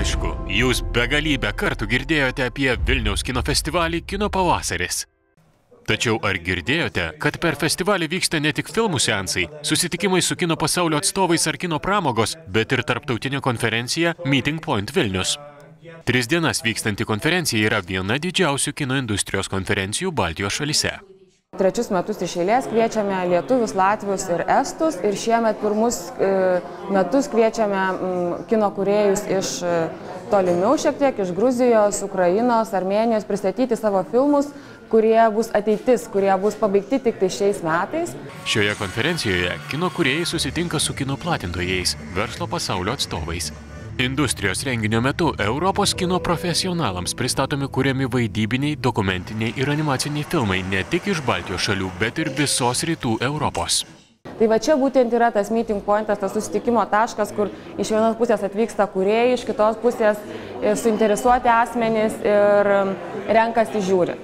Aišku, jūs begalybę kartų girdėjote apie Vilniaus kino festivalį Kino pavasaris. Tačiau ar girdėjote, kad per festivalį vyksta ne tik filmų seansai, susitikimai su kino pasaulio atstovais ar kino pramogos, bet ir tarptautinė konferencija Meeting Point Vilnius. 3 dienas vykstanti konferencija yra viena didžiausių kino industrijos konferencijų Baltijos šalyse. 3 metus iš eilės kviečiame lietuvius, latvius ir estus ir šiemet pirmus metus kviečiame kino kūrėjus iš tolimiau šiek tiek, iš Gruzijos, Ukrainos, Armėnijos pristatyti savo filmus, kurie bus ateitis, kurie bus pabaigti tik tai šiais metais. Šioje konferencijoje kino kūrėjai susitinka su kino platintojais, verslo pasaulio atstovais. Industrijos renginio metu Europos kino profesionalams pristatomi kuriami vaidybiniai, dokumentiniai ir animaciniai filmai ne tik iš Baltijos šalių, bet ir visos rytų Europos. Tai va čia būtent yra tas meeting pointas, tas susitikimo taškas, kur iš vienos pusės atvyksta kūrėjai, iš kitos pusės suinteresuoti asmenys ir renkasi žiūri.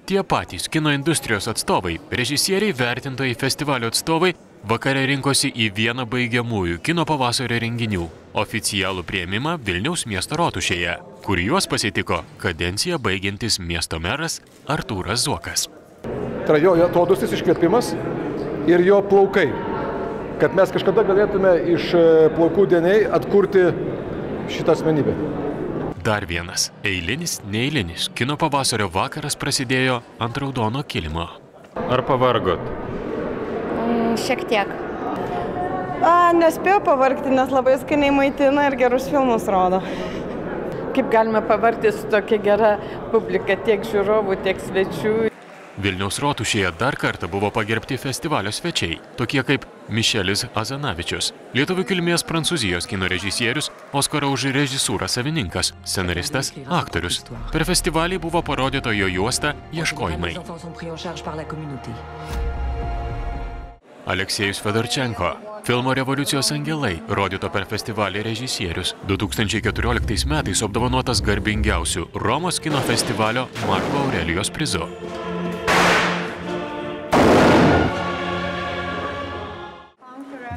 Tie patys kino industrijos atstovai, režisieriai, vertintojai, festivalio atstovai vakare rinkosi į vieną baigiamųjų kino pavasario renginių – oficialų priėmimą Vilniaus miesto rotušėje, kur juos pasitiko kadenciją baigiantis miesto meras Artūras Zuokas. Tai yra jo atodūsis iškvėpimas ir jo plaukai, kad mes kažkada galėtume iš plaukų deniai atkurti šitą asmenybę. Dar vienas eilinis, neeilinis kino pavasario vakaras prasidėjo ant raudono kilimo. Ar pavargot? Šiek tiek. Nespėjau pavargti, nes labai skaniai maitina ir gerus filmus rodo. Kaip galime pavargti su tokia gera publika, tiek žiūrovų, tiek svečių. Vilniaus rotušėje dar kartą buvo pagerbti festivalio svečiai, tokie kaip Mišelis Azanavičius, lietuvių kilmės Prancūzijos kino režisierius, Oskaro už režisūrą savininkas, scenaristas, aktorius. Per festivalį buvo parodyta jo juosta Ieškojimai. Aleksejus Fedorčenko, filmo Revoliucijos angelai, rodyto per festivalį režisierius, 2014 metais apdovanotas garbingiausių Romos kino festivalio Marko Aurelijos prizu.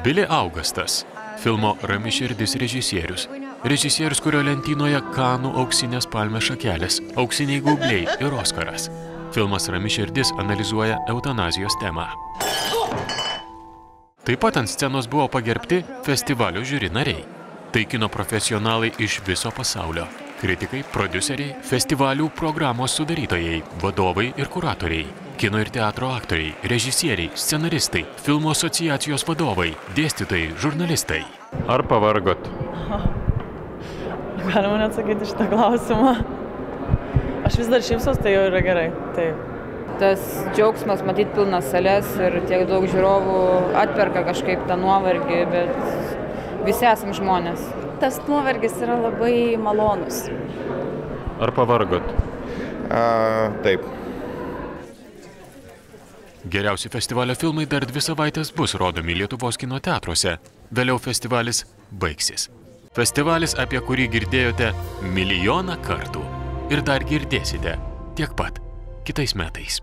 Billy Augustas, filmo Rami širdis režisierius. Režisierius, kurio lentynoje Kanų auksinės palmės šakelės, auksiniai gaubliai ir Oskaras. Filmas Rami širdis analizuoja eutanazijos temą. Taip pat ant scenos buvo pagerbti festivalio žiuri nariai. Tai kino profesionalai iš viso pasaulio. Kritikai, prodiuseriai, festivalių programos sudarytojai, vadovai ir kuratoriai. Kino ir teatro aktoriai, režisieriai, scenaristai, filmų asociacijos vadovai, dėstytojai, žurnalistai. Ar pavargot? Galima net sakyti šitą klausimą. Aš vis dar šypsos, tai jau yra gerai. Taip. Tas džiaugsmas matyti pilnas sales ir tiek daug žiūrovų atperka kažkaip tą nuovargį, bet visi esam žmonės. Tas nuovargis yra labai malonus. Ar pavargot? Taip. Geriausi festivalio filmai dar 2 savaitės bus rodomi Lietuvos kino teatruose. Vėliau festivalis baigsis. Festivalis, apie kurį girdėjote milijoną kartų. Ir dar girdėsite tiek pat kitais metais.